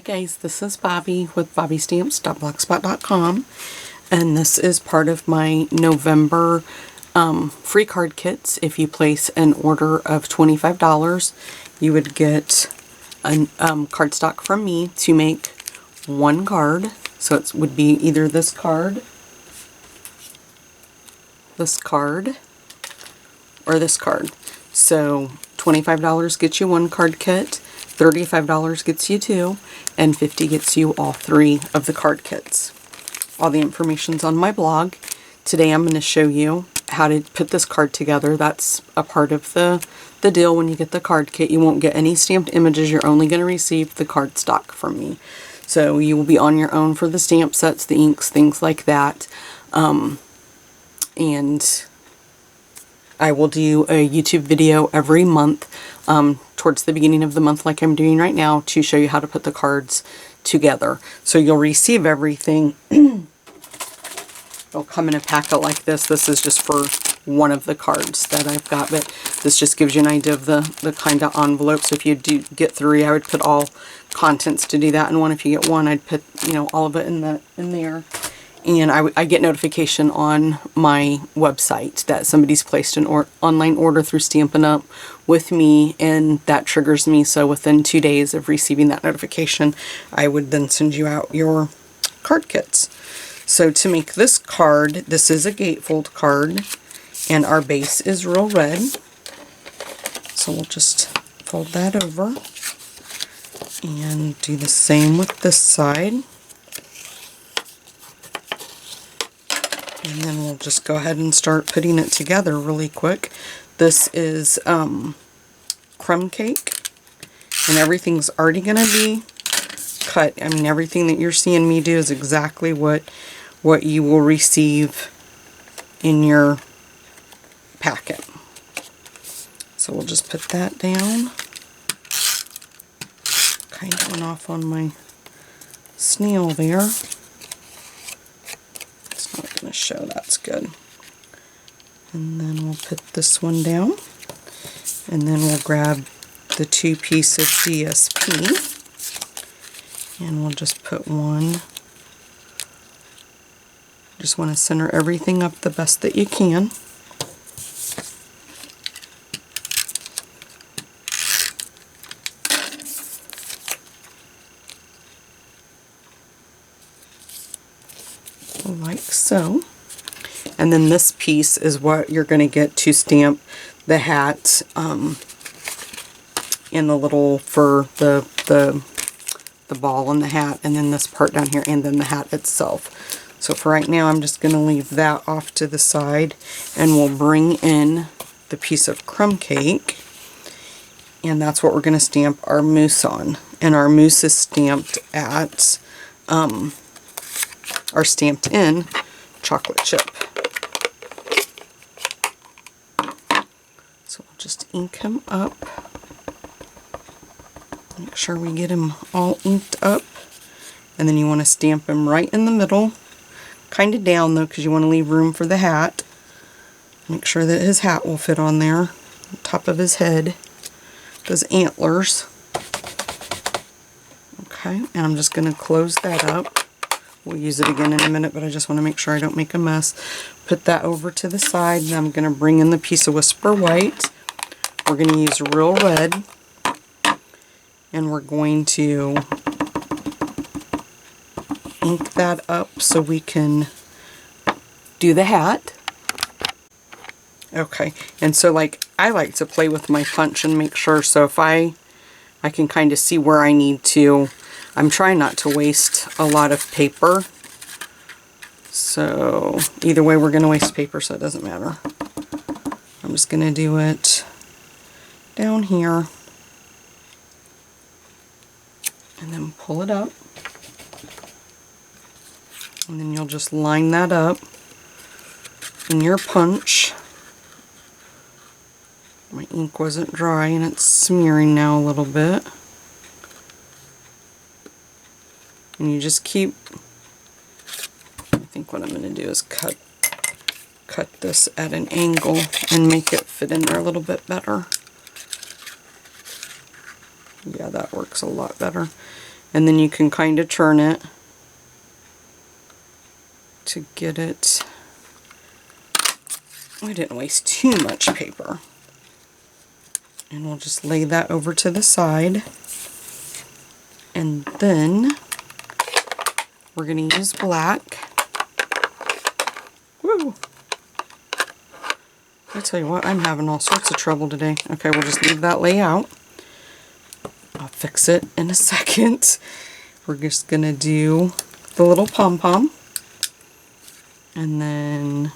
guys, this is Bobby with bobbystamps.blogspot.com, and this is part of my November free card kits. If you place an order of $25, you would get a cardstock from me to make one card. So it would be either this card, or this card. So $25 gets you one card kit, $35 gets you two, and $50 gets you all three of the card kits. All the information's on my blog. Today I'm going to show you how to put this card together. That's a part of the deal when you get the card kit. You won't get any stamped images. You're only going to receive the cardstock from me. So you will be on your own for the stamp sets, the inks, things like that. And I will do a YouTube video every month towards the beginning of the month, like I'm doing right now, to show you how to put the cards together. So you'll receive everything. It'll come in a packet like this. This is just for one of the cards that I've got, but this just gives you an idea of the kind of envelope. So if you do get three, I would put all contents to do that in one. If you get one, I'd put, you know, all of it in there. And I get notification on my website that somebody's placed an online order through Stampin' Up! With me, and that triggers me. So within 2 days of receiving that notification, I would then send you out your card kits. So to make this card, this is a gatefold card, and our base is Real Red. So we'll just fold that over and do the same with this side. And then we'll just go ahead and start putting it together really quick. This is crumb cake, and everything's already going to be cut. I mean, everything that you're seeing me do is exactly what you will receive in your packet. So we'll just put that down. Kind of went off on my snail there. Not going to show, that's good. And then we'll put this one down, and then we'll grab the 2 piece of GSP, and we'll just put one. Just want to center everything up the best that you can. Like so. And then this piece is what you're going to get to stamp the hat in the little for the ball on the hat, and then this part down here, and then the hat itself. So for right now, I'm just going to leave that off to the side, and we'll bring in the piece of crumb cake, and that's what we're going to stamp our mousse on. And our mousse is stamped at are stamped in chocolate chip. So we'll just ink him up. Make sure we get him all inked up. And then you want to stamp him right in the middle. Kind of down though, because you want to leave room for the hat. Make sure that his hat will fit on there. On top of his head. Those antlers. Okay, and I'm just going to close that up. We'll use it again in a minute, but I just want to make sure I don't make a mess. Put that over to the side, and I'm going to bring in the piece of Whisper White. We're going to use Real Red, and we're going to ink that up so we can do the hat. Okay, and so like I like to play with my punch and make sure, so if I can kind of see where I need to. I'm trying not to waste a lot of paper. So either way we're going to waste paper, so it doesn't matter. I'm just going to do it down here. And then pull it up. And then you'll just line that up in your punch. My ink wasn't dry and it's smearing now a little bit. And you just keep, I think what I'm going to do is cut this at an angle and make it fit in there a little bit better. Yeah, that works a lot better. and then you can kind of turn it to get it. We didn't waste too much paper. And we'll just lay that over to the side. And then we're going to use black. Woo! I tell you what, I'm having all sorts of trouble today. Okay, we'll just leave that lay out. I'll fix it in a second. We're just going to do the little pom-pom. And then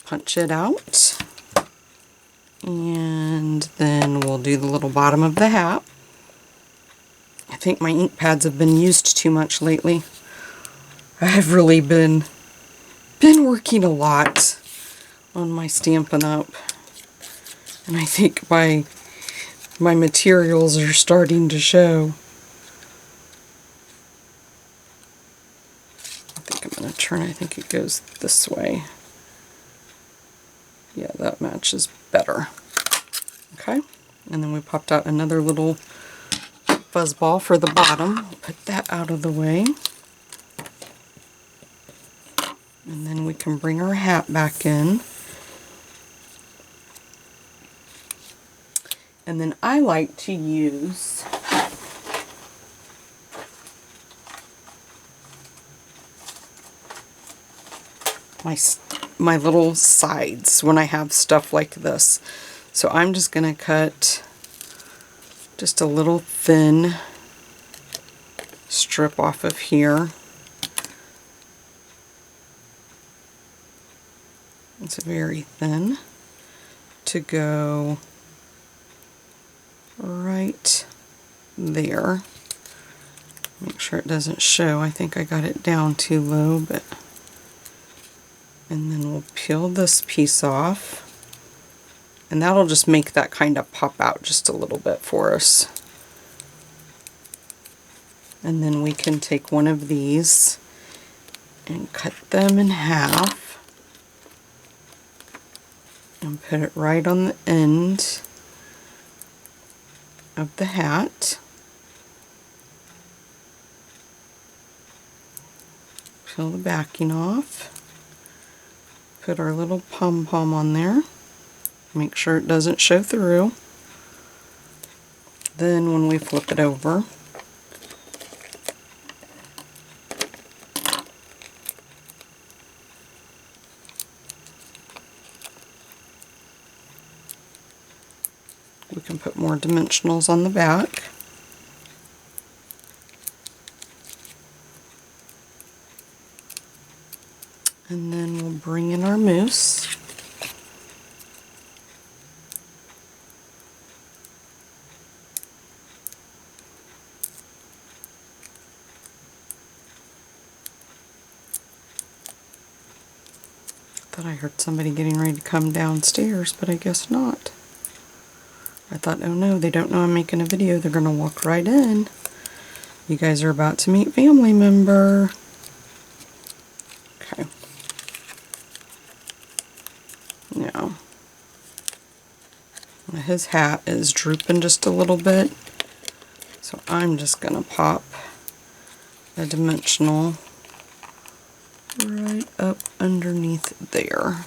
punch it out, and then we'll do the little bottom of the hat. I think my ink pads have been used too much lately. I've really been working a lot on my Stampin' Up, and I think my materials are starting to show. I think I'm going to turn, I think it goes this way. Yeah, that matches better. Okay, and then we popped out another little fuzz ball for the bottom. Put that out of the way. And then we can bring our hat back in. And then I like to use my little sides when I have stuff like this. So I'm just going to cut just a little thin strip off of here. It's very thin to go right there. Make sure it doesn't show. I think I got it down too low, but and then we'll peel this piece off, and that'll just make that kind of pop out just a little bit for us. And then we can take one of these and cut them in half and put it right on the end of the hat. Peel the backing off. Put our little pom-pom on there. Make sure it doesn't show through. Then when we flip it over, we can put more dimensionals on the back. And then we'll bring in our mousse. Thought I heard somebody getting ready to come downstairs, but I guess not. I thought, oh no, they don't know I'm making a video. They're going to walk right in. You guys are about to meet family member. Okay. Now, his hat is drooping just a little bit, so I'm just going to pop a dimensional right up underneath there.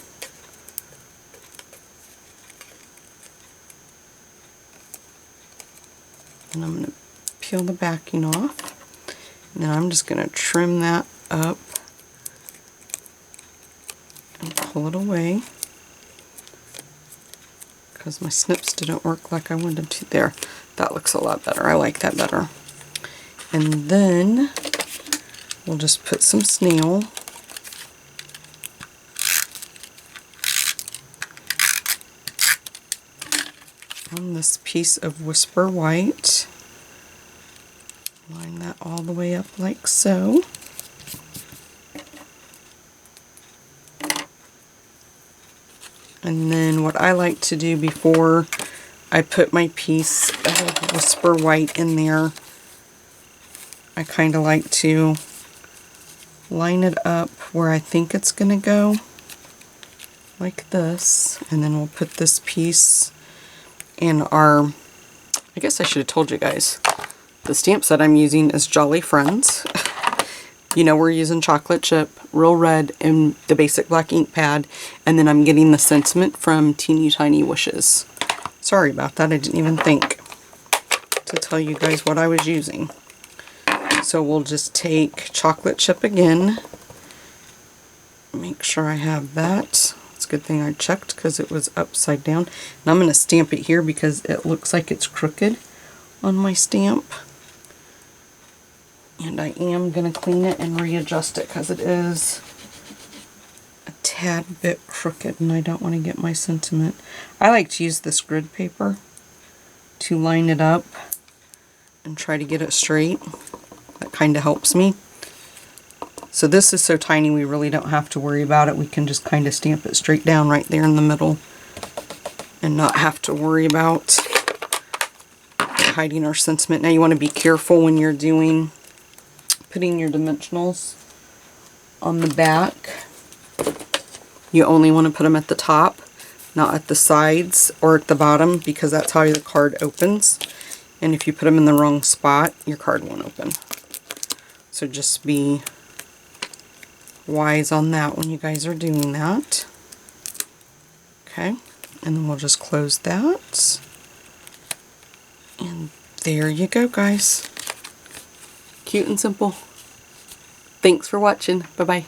And I'm going to peel the backing off, and then I'm just going to trim that up and pull it away, because my snips didn't work like I wanted them to. There, that looks a lot better. I like that better. And then we'll just put some snail on this piece of Whisper White. Line that all the way up like so. And then what I like to do before I put my piece of Whisper White in there, I kind of like to line it up where I think it's going to go, like this, and then we'll put this piece in our, I guess I should have told you guys, The stamp set I'm using is Jolly Friends. You know, we're using chocolate chip, real red, and the basic black ink pad, and then I'm getting the sentiment from Teeny Tiny Wishes. Sorry about that, I didn't even think to tell you guys what I was using. So we'll just take chocolate chip again. Make sure I have that. It's a good thing I checked because it was upside down. And I'm going to stamp it here because it looks like it's crooked on my stamp. And I am going to clean it and readjust it because it is a tad bit crooked and I don't want to get my sentiment. I like to use this grid paper to line it up and try to get it straight. That kind of helps me. So this is so tiny we really don't have to worry about it. We can just kind of stamp it straight down right there in the middle and not have to worry about hiding our sentiment. Now you want to be careful when you're putting your dimensionals on the back. You only want to put them at the top, not at the sides or at the bottom, because that's how the card opens. And if you put them in the wrong spot, your card won't open. So just be wise on that when you guys are doing that. Okay, and then we'll just close that. And there you go, guys. Cute and simple. Thanks for watching. Bye-bye.